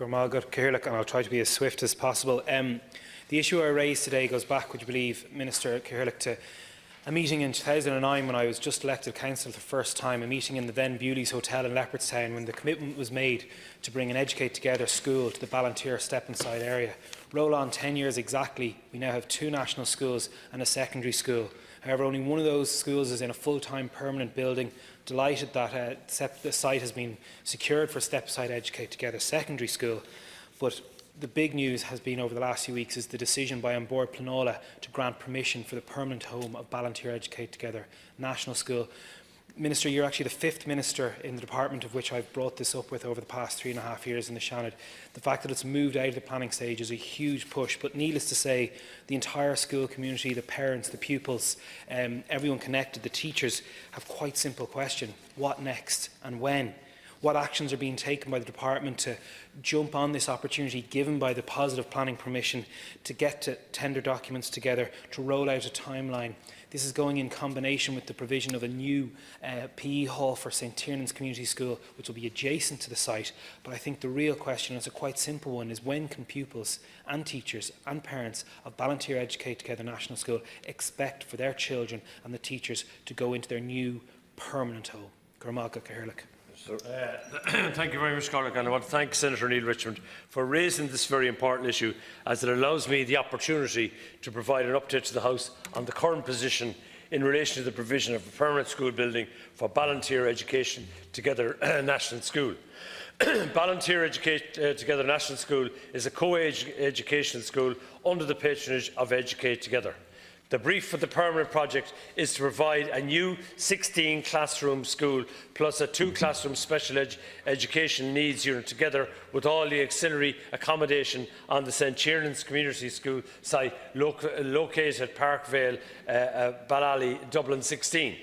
Gormalgad Cahirlock, and I'll try to be as swift as possible. The issue I raised today goes back, would you believe, Minister Cahirlock, to a meeting in 2009 when I was just elected councillor for the first time, a meeting in the then Bewley's Hotel in Leopardstown, when the commitment was made to bring an Educate Together school to the Ballinteer Stepenside area. Roll on 10 years exactly, we now have 2 national schools and a secondary school. However, only one of those schools is in a full-time permanent building. Delighted that the site has been secured for Stepaside Educate Together secondary school. But the big news has been over the last few weeks is the decision by An Bord Pleanála to grant permission for the permanent home of Ballinteer Educate Together National School. Minister, you're actually the 5th minister in the department of which I've brought this up with over the past 3.5 years in the Seanad. The fact that it's moved out of the planning stage is a huge push, but needless to say, the entire school community, the parents, the pupils, everyone connected, the teachers, have quite simple question: what next and when? What actions are being taken by the department to jump on this opportunity given by the positive planning permission to get to tender documents together, to roll out a timeline? This is going in combination with the provision of a new PE hall for St Tiernan's Community School, which will be adjacent to the site. But I think the real question, and it's a quite simple one, is when can pupils and teachers and parents of Ballinteer Educate Together National School expect for their children and the teachers to go into their new permanent home? Gormalgad Cahirlock. Thank you very much, Colleague, and I want to thank Senator Neale Richmond for raising this very important issue, as it allows me the opportunity to provide an update to the House on the current position in relation to the provision of a permanent school building for Ballinteer Education Together National School. Ballinteer Educate Together National School is a co-education school under the patronage of Educate Together. The brief for the permanent project is to provide a new 16-classroom school plus a 2-classroom special education needs unit, together with all the auxiliary accommodation on the St Tiernan's Community School site located at Park Vale, Ballally, Dublin 16.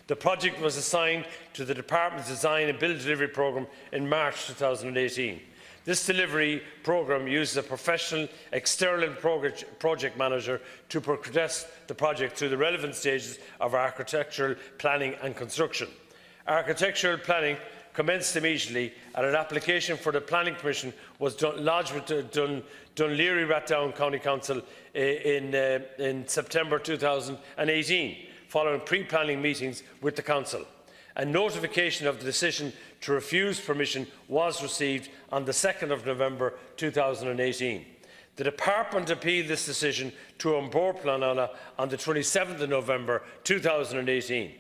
The project was assigned to the Department's Design and Build Delivery Programme in March 2018. This delivery programme uses a professional external project manager to progress the project through the relevant stages of architectural planning and construction. Architectural planning commenced immediately, and an application for the planning permission was lodged with Dunleary Rathdown County Council in September 2018, following pre-planning meetings with the Council. A notification of the decision to refuse permission was received on the 2nd of November 2018. The Department appealed this decision to An Bord Pleanála on the 27th of November 2018.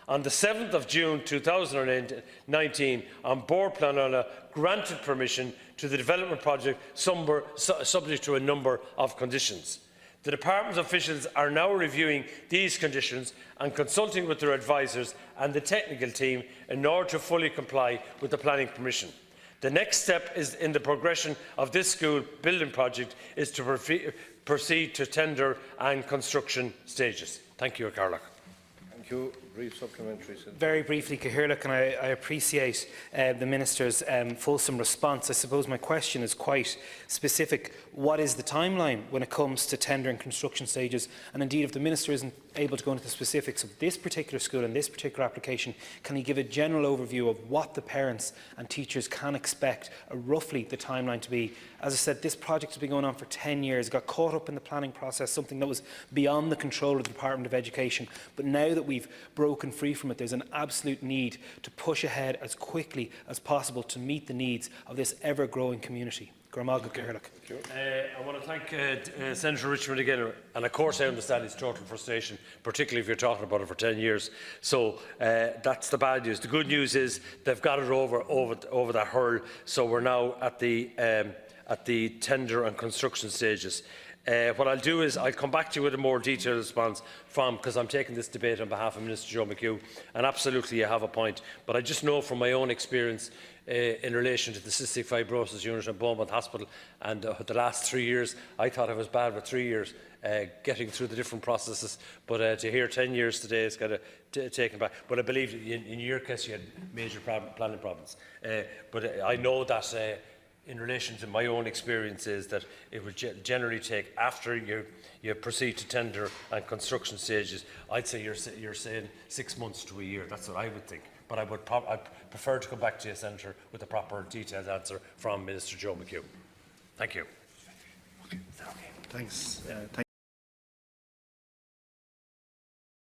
On the 7th of June 2019, An Bord Pleanála granted permission to the development project subject to a number of conditions. The Department officials are now reviewing these conditions and consulting with their advisers and the technical team in order to fully comply with the planning permission. The next step in the progression of this school building project is to proceed to tender and construction stages. Thank you, Carlock. Thank you. Brief supplementary. Very briefly, Cahirlock, and I appreciate the Minister's fulsome response. I suppose my question is quite specific. What is the timeline when it comes to tender and construction stages? And indeed, if the Minister isn't able to go into the specifics of this particular school and this particular application, can he give a general overview of what the parents and teachers can expect, roughly the timeline to be? As I said, this project has been going on for 10 years. It got caught up in the planning process, something that was beyond the control of the Department of Education. But now that we've broken free from it, there's an absolute need to push ahead as quickly as possible to meet the needs of this ever-growing community. Gormalgad Cahirlock. I want to thank Senator Richmond again, and of course I understand his total frustration, particularly if you're talking about it for 10 years. So that's the bad news. The good news is they've got it over that hurdle, so we're now at the tender and construction stages. What I'll do is I'll come back to you with a more detailed response because I'm taking this debate on behalf of Minister Joe McHugh, and absolutely you have a point. But I just know from my own experience in relation to the cystic fibrosis unit at Beaumont Hospital, and the last 3 years, I thought I was bad with 3 years getting through the different processes, but to hear 10 years today is kind of taken back. But I believe in your case you had major planning problems. But I know that in relation to my own experiences that it will generally take, after you proceed to tender and construction stages, I'd say you're saying 6 months to a year. That's what I would think. but I prefer to come back to you, Senator, with a proper detailed answer from Minister Joe McHugh. Thank you. Thanks.